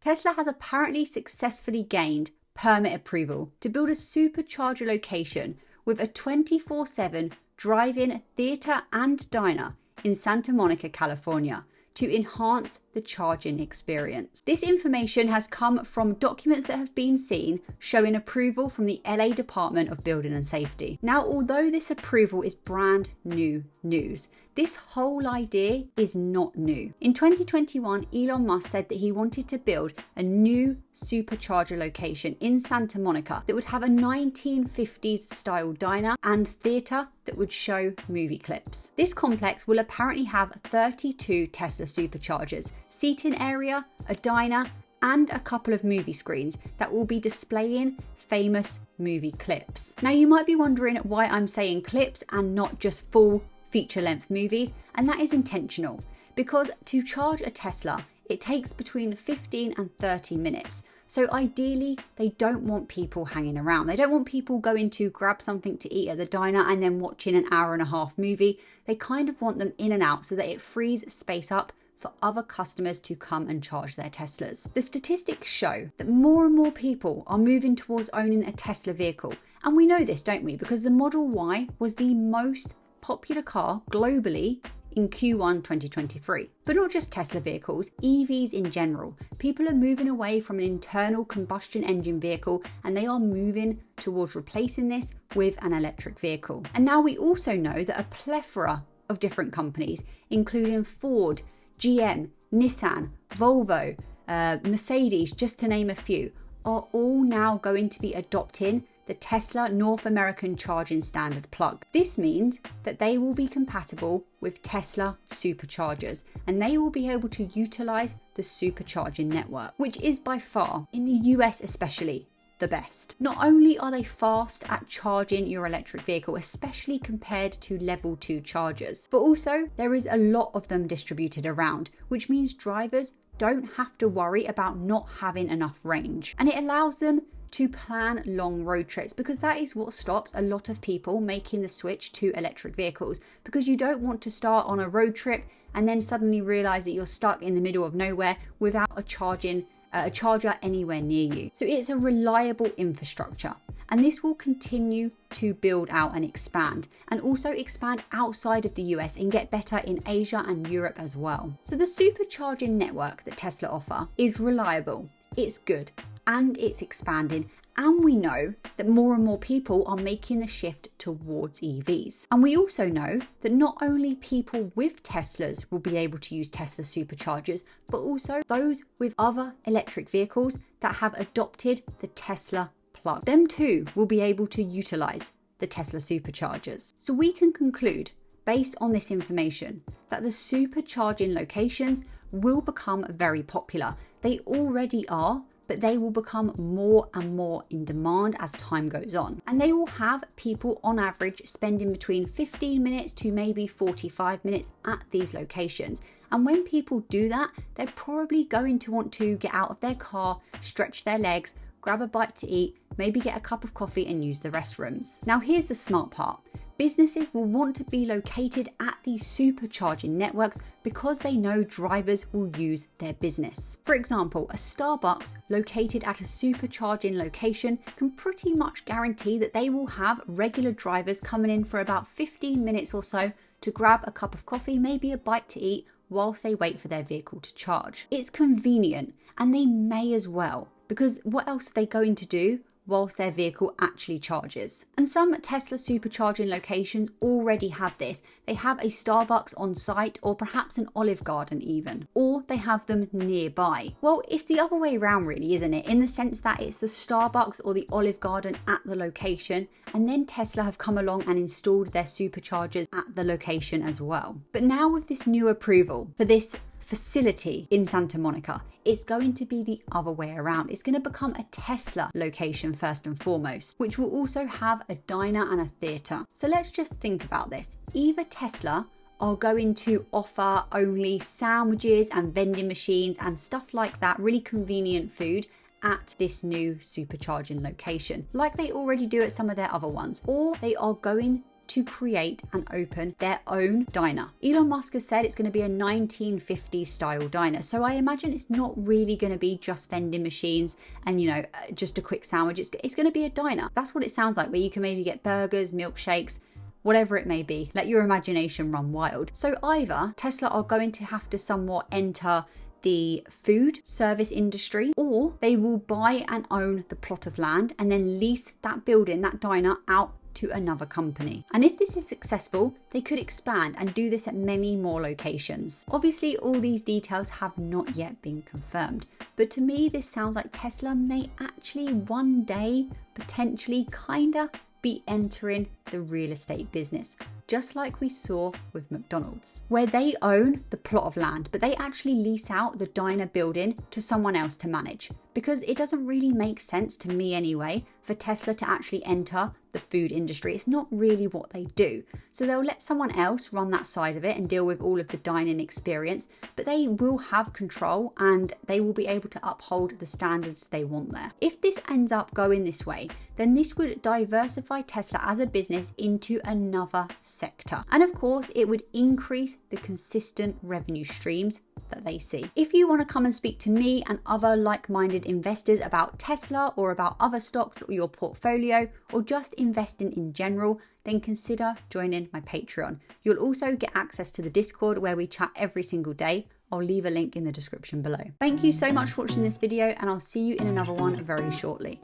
Tesla has apparently successfully gained permit approval to build a supercharger location with a 24/7 drive-in theater and diner in Santa Monica, California, to enhance the charging experience. This information has come from documents that have been seen showing approval from the LA Department of Building and Safety. Now, although this approval is brand new news, this whole idea is not new. In 2021, Elon Musk said that he wanted to build a new supercharger location in Santa Monica that would have a 1950s style diner and theater that would show movie clips. This complex will apparently have 32 Tesla superchargers, seating area, a diner, and a couple of movie screens that will be displaying famous movie clips. Now, you might be wondering why I'm saying clips and not just full feature-length movies, and that is intentional, because to charge a Tesla, it takes between 15 and 30 minutes. So ideally, they don't want people hanging around. They don't want people going to grab something to eat at the diner and then watching an hour-and-a-half movie. They kind of want them in and out so that it frees space up for other customers to come and charge their Teslas. The statistics show that more and more people are moving towards owning a Tesla vehicle. And we know this, don't we? Because the Model Y was the most popular car globally in Q1 2023. But not just Tesla vehicles, EVs in general. People are moving away from an internal combustion engine vehicle and they are moving towards replacing this with an electric vehicle. And now we also know that a plethora of different companies, including Ford, GM, Nissan, Volvo, Mercedes, just to name a few, are all now going to be adopting the Tesla North American Charging Standard plug. This means that they will be compatible with Tesla superchargers and they will be able to utilize the supercharging network, which is by far, in the US especially, the best. Not only are they fast at charging your electric vehicle, especially compared to level 2 chargers, but also there is a lot of them distributed around, which means drivers don't have to worry about not having enough range. And it allows them to plan long road trips, because that is what stops a lot of people making the switch to electric vehicles, because you don't want to start on a road trip and then suddenly realize that you're stuck in the middle of nowhere without a charger anywhere near you. So it's a reliable infrastructure, and this will continue to build out and expand outside of the US and get better in Asia and Europe as well. So the supercharging network that Tesla offer is reliable, it's good, and it's expanding. And we know that more and more people are making the shift towards EVs. And we also know that not only people with Teslas will be able to use Tesla superchargers, but also those with other electric vehicles that have adopted the Tesla plug. Them too will be able to utilize the Tesla superchargers. So we can conclude, based on this information, that the supercharging locations will become very popular. They already are, but they will become more and more in demand as time goes on. And they will have people on average spending between 15 minutes to maybe 45 minutes at these locations. And when people do that, they're probably going to want to get out of their car, stretch their legs, grab a bite to eat, maybe get a cup of coffee and use the restrooms. Now here's the smart part. Businesses will want to be located at these supercharging networks because they know drivers will use their business. For example, a Starbucks located at a supercharging location can pretty much guarantee that they will have regular drivers coming in for about 15 minutes or so to grab a cup of coffee, maybe a bite to eat, whilst they wait for their vehicle to charge. It's convenient, and they may as well, because what else are they going to do whilst their vehicle actually charges? And some Tesla supercharging locations already have this. They have a Starbucks on site, or perhaps an Olive Garden even, or they have them nearby. Well, it's the other way around really, isn't it? In the sense that it's the Starbucks or the Olive Garden at the location, and then Tesla have come along and installed their superchargers at the location as well. But now with this new approval for this facility in Santa Monica, it's going to be the other way around. It's going to become a Tesla location first and foremost, which will also have a diner and a theater. So let's just think about this. Either Tesla are going to offer only sandwiches and vending machines and stuff like that, really convenient food, at this new supercharging location, like they already do at some of their other ones, or they are going to create and open their own diner. Elon Musk has said it's going to be a 1950s style diner. So I imagine it's not really going to be just vending machines and, you know, just a quick sandwich. It's going to be a diner. That's what it sounds like, where you can maybe get burgers, milkshakes, whatever it may be. Let your imagination run wild. So either Tesla are going to have to somewhat enter the food service industry, or they will buy and own the plot of land and then lease that building, that diner, out to another company. And if this is successful, they could expand and do this at many more locations. Obviously, all these details have not yet been confirmed, but to me, this sounds like Tesla may actually one day potentially kinda be entering the real estate business, just like we saw with McDonald's, where they own the plot of land, but they actually lease out the diner building to someone else to manage. Because it doesn't really make sense, to me anyway, for Tesla to actually enter the food industry. It's not really what they do. So they'll let someone else run that side of it and deal with all of the dining experience, but they will have control and they will be able to uphold the standards they want there. If this ends up going this way, then this would diversify Tesla as a business into another sector. And of course, it would increase the consistent revenue streams that they see. If you want to come and speak to me and other like-minded investors about Tesla or about other stocks or your portfolio, or just investing in general, then consider joining my Patreon. You'll also get access to the Discord where we chat every single day. I'll leave a link in the description below. Thank you so much for watching this video, and I'll see you in another one very shortly.